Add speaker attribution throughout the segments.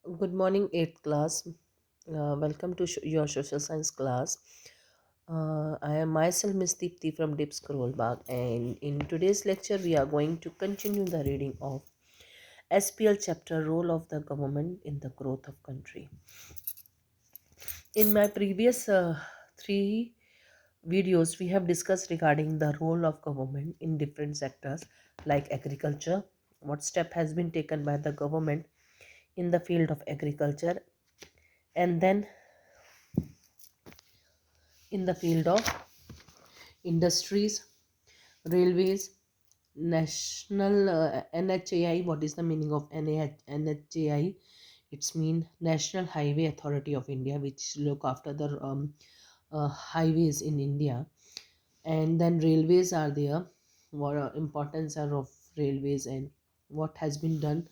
Speaker 1: Good morning, 8th class. Welcome to your social science class. I am myself Miss Deepthi from Dips Scrollbag, and in today's lecture, we are going to continue the reading of SPL chapter Role of the Government in the Growth of Country. In my previous three videos, we have discussed regarding the role of government in different sectors like agriculture, what step has been taken by the government in the field of agriculture, and then in the field of industries, railways, national NHAI. What is the meaning of NHAI? It's mean National Highway Authority of India, which look after the highways in India. And then railways are there. What importance are of railways and what has been done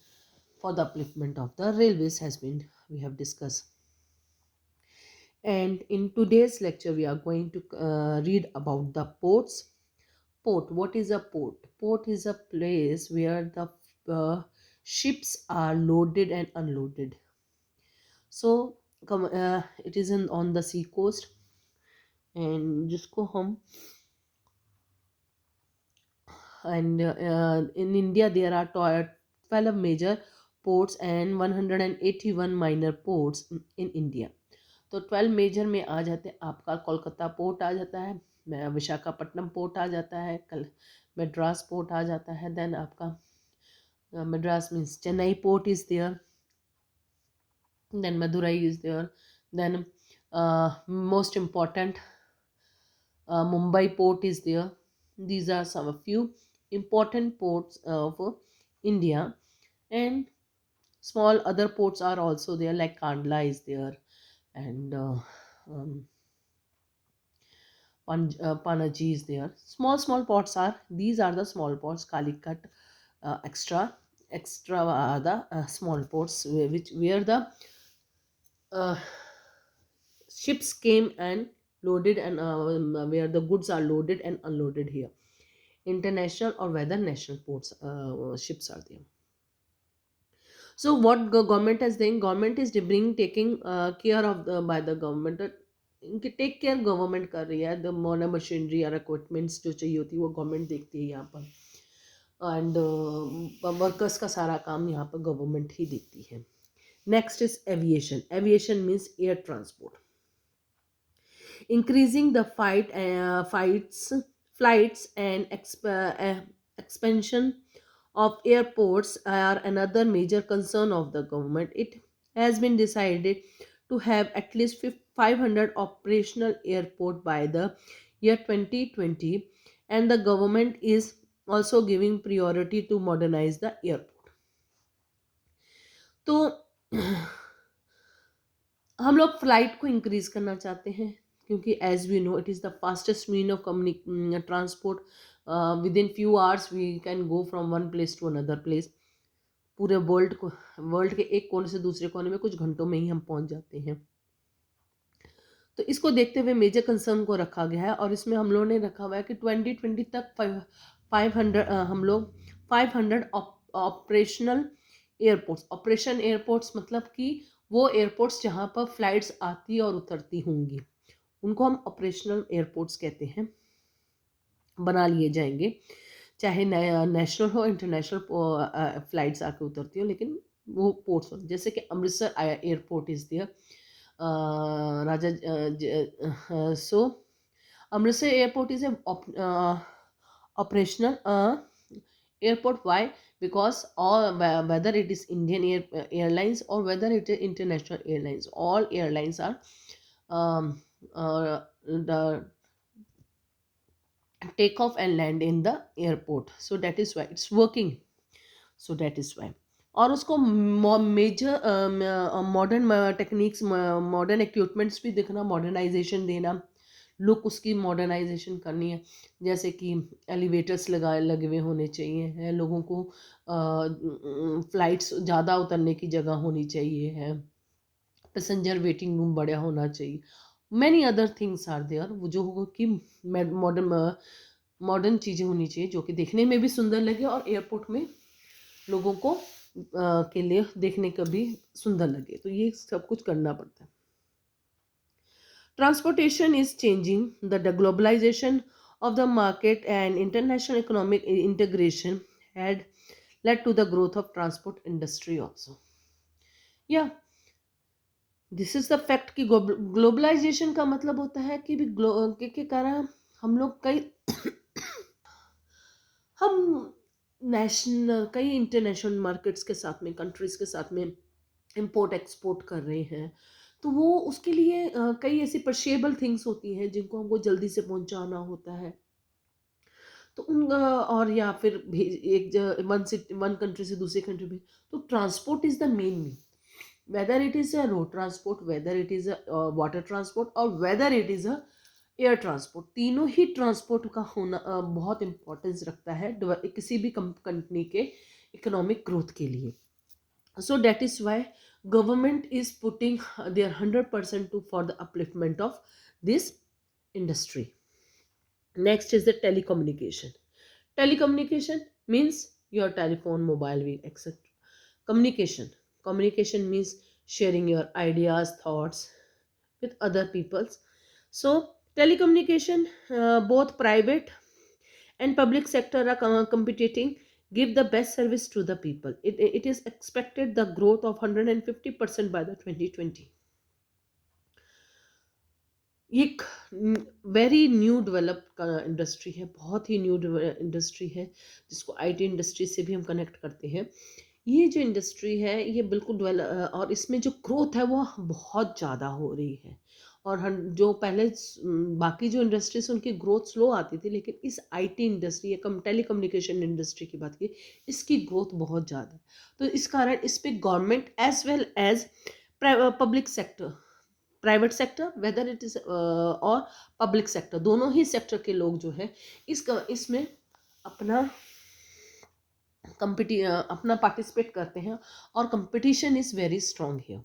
Speaker 1: for the upliftment of the railways has been we have discussed. And in today's lecture, we are going to read about the ports. Port. What is a port? Port is a place where the ships are loaded and unloaded. So it is on the sea coast, and जिसको हम and in India there are 12 major ports and 181 minor ports in India. तो 12 major में आ जाते हैं आपका Kolkata port आ जाता है, Visakhapatnam port आ जाता है, कल मद्रास पोर्ट आ जाता है, देन आपका Madras means Chennai port is there, then Madurai is there, then most important Mumbai port is there. These are some a few important ports of India, and small other ports are also there like Kandla is there, and um, Panaji is there. Small ports are these are the small ports. Calicut extra are the small ports where the uh, ships came and loaded and where the goods are loaded and unloaded here. International or whether national ports ships are there. So what government is doing? Government is bring taking care of the by the government. Take care government कर रही है. The modern machinery और equipments जो चाहिए होती है वो government देखती है यहाँ पर, एंड वर्कर्स का सारा काम यहाँ पर गवर्नमेंट ही देखती है. Next is aviation. Aviation means air transport. Increasing the flights and expansion of airports are another major concern of the government. It has been decided to have at least 500 operational airport by the year 2020, and the government is also giving priority to modernize the airport. तो हम लोग flight को increase करना चाहते हैं क्योंकि as we know it is the fastest mean of transport. Within few hours we can go from one place to another place. पूरे world के एक कोने से दूसरे कोने में कुछ घंटों में ही हम पहुंच जाते हैं. तो इसको देखते हुए मेजर कंसर्न को रखा गया है और इसमें हम लोगों ने रखा हुआ है कि 2020 तक 500 हम लोग 500 ऑपरेशनल एयरपोर्ट्स. ऑपरेशन एयरपोर्ट्स मतलब कि वो एयरपोर्ट्स जहाँ पर फ्लाइट्स आती और उतरती होंगी उनको हम ऑपरेशनल एयरपोर्ट्स कहते हैं, बना लिए जाएंगे. चाहे नेशनल हो इंटरनेशनल फ्लाइट्स आके उतरती हो, लेकिन वो पोर्ट्स हो. जैसे कि Amritsar airport is there. So Amritsar airport is a operational airport. Why? Because all whether it is Indian airlines or whether it is international airlines, all airlines are the take off and land in the airport. So that is why it's working. So that is why. और उसको major modern techniques modern equipments भी देखना, modernisation देना, look उसकी modernisation करनी है. जैसे कि एलिवेटर्स लगे हुए होने चाहिए है, लोगों को फ्लाइट्स ज़्यादा उतरने की जगह होनी चाहिए है, पैसेंजर वेटिंग रूम बड़ा होना चाहिए. Many other things are there वो जो होगा कि मॉडर्न चीज़ें होनी चाहिए जो कि देखने में भी सुंदर लगे और एयरपोर्ट में लोगों को के लिए देखने का भी सुंदर लगे, तो ये सब कुछ करना पड़ता है. Transportation is changing. The globalization of the market and international economic integration had led to the growth of transport industry also. Yeah, this is the fact कि ग्लोबलाइजेशन का मतलब होता है कि भी के कारण हम लोग कई हम नेशनल कई इंटरनेशनल मार्केट्स के साथ में, कंट्रीज के साथ में इंपोर्ट एक्सपोर्ट कर रहे हैं. तो वो उसके लिए कई ऐसी परशेबल थिंग्स होती हैं जिनको हमको जल्दी से पहुंचाना होता है. तो और या फिर वन कंट्री से दूसरी कंट्री में, तो transport is the main mean, whether it is a road transport, whether it is a water transport, और whether it is a air transport. तीनों ही ट्रांसपोर्ट का होना बहुत इंपॉर्टेंस रखता है किसी भी कंपनी के इकोनॉमिक ग्रोथ के लिए. So that is why government is putting their 100% to for the upliftment of this industry. Next is the telecommunication. Telecommunication means your telephone, mobile, etc. Communication means sharing your ideas, thoughts with other people's. So telecommunication, both private and public sector are competing, give the best service to the people. It is expected the growth of 150% by the 2020. एक very new develop का industry है, बहुत ही new industry है, जिसको IT industry से भी हम connect करते हैं. ये जो इंडस्ट्री है ये बिल्कुल और इसमें जो ग्रोथ है वो बहुत ज़्यादा हो रही है. और हम जो पहले बाकी जो इंडस्ट्रीज उनकी ग्रोथ स्लो आती थी, लेकिन इस आईटी इंडस्ट्री या टेलीकम्युनिकेशन इंडस्ट्री की बात की, इसकी ग्रोथ बहुत ज़्यादा है. तो इस कारण इस पे government as well as public sector, private sector whether it is और पब्लिक सेक्टर, दोनों ही सेक्टर के लोग जो है इसमें अपना अपना पार्टिसिपेट करते हैं, और competition is very strong here.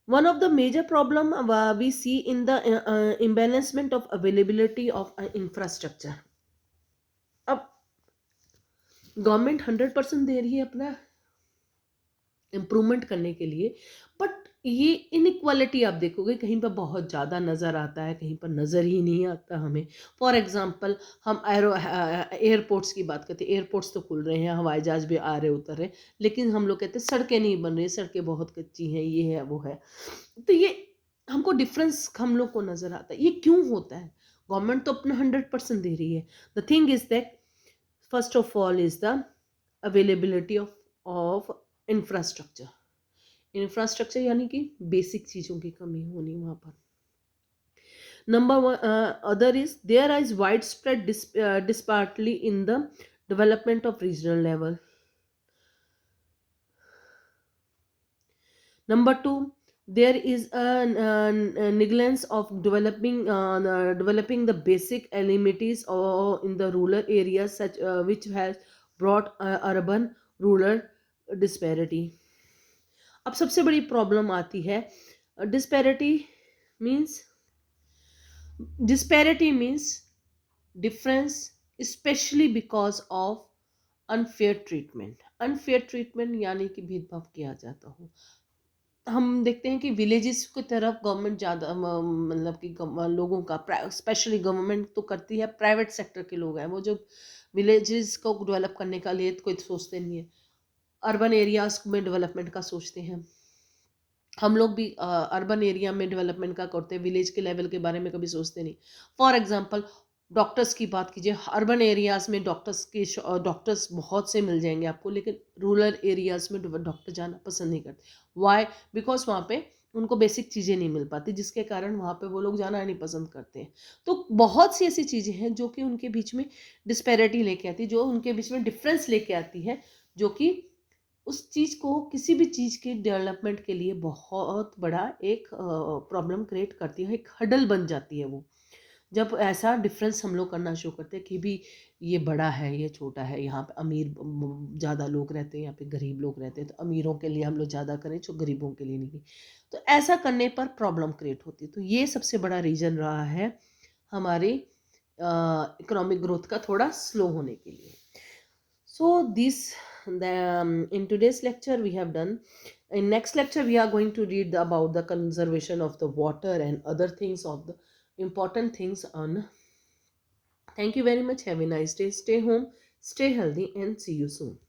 Speaker 1: One of the major problem we see in the imbalancement of availability of infrastructure. अब गवर्नमेंट 100% दे रही है अपना इम्प्रूवमेंट करने के लिए, बट ये इनइक्वालिटी आप देखोगे कहीं पर बहुत ज़्यादा नज़र आता है, कहीं पर नज़र ही नहीं आता हमें. फॉर एग्जांपल हम एयरपोर्ट्स की बात करते हैं. एयरपोर्ट्स तो खुल रहे हैं, हवाई जहाज भी आ रहे उतर रहे, लेकिन हम लोग कहते हैं सड़कें नहीं बन रही, सड़कें बहुत कच्ची हैं, ये है वो है. तो ये हमको डिफरेंस हम लोग को नज़र आता है. ये क्यों होता है? गवर्नमेंट तो अपना 100% दे रही है. The thing is that first of all is the availability of infrastructure. Infrastructure यानी कि बेसिक चीज़ों की कमी होनी वहाँ पर. Number one, other is there is wide spread disparity in the development of regional level. Number two, there is a negligence of developing the basic amenities in the rural areas, such which has brought urban rural disparity. अब सबसे बड़ी problem आती है disparity means difference, especially because of unfair treatment. unfair treatment यानी कि भेदभाव किया जाता हो. हम देखते हैं कि विलेजेस की तरफ गवर्नमेंट ज़्यादा मतलब कि लोगों का स्पेशली गवर्नमेंट तो करती है, प्राइवेट सेक्टर के लोग हैं वो जो विलेजेस को डेवलप करने का लिए कोई सोचते नहीं है. अर्बन एरियाज में डेवलपमेंट का सोचते हैं. हम लोग भी अर्बन एरिया में डेवलपमेंट का करते हैं, विलेज के लेवल के बारे में कभी सोचते नहीं. फॉर एग्जांपल डॉक्टर्स की बात कीजिए, अर्बन एरियाज में डॉक्टर्स बहुत से मिल जाएंगे आपको, लेकिन रूरल एरियाज में डॉक्टर जाना पसंद नहीं करते. वाई? बिकॉज वहाँ पे उनको बेसिक चीज़ें नहीं मिल पाती, जिसके कारण वहाँ पे वो लोग जाना नहीं पसंद करते हैं. तो बहुत सी ऐसी चीज़ें हैं जो कि उनके बीच में डिस्पैरिटी लेके आती है, जो उनके बीच में डिफरेंस लेके आती है, जो कि उस चीज़ को किसी भी चीज़ के डेवलपमेंट के लिए बहुत बड़ा एक प्रॉब्लम क्रिएट करती है, एक हडल बन जाती है वो. जब ऐसा डिफरेंस हम लोग करना शुरू करते हैं कि भी ये बड़ा है, ये छोटा है, यहाँ पे अमीर ज़्यादा लोग रहते हैं, यहाँ पे गरीब लोग रहते हैं, तो अमीरों के लिए हम लोग ज़्यादा करें, जो गरीबों के लिए नहीं. तो ऐसा करने पर प्रॉब्लम क्रिएट होती है. तो ये सबसे बड़ा रीज़न रहा है हमारे इकोनॉमिक ग्रोथ का थोड़ा स्लो होने के लिए. So this In today's lecture we have done. In next lecture we are going to read about the conservation of the water and other things of the important things on. Thank you very much. Have a nice day. Stay home, stay healthy, and see you soon.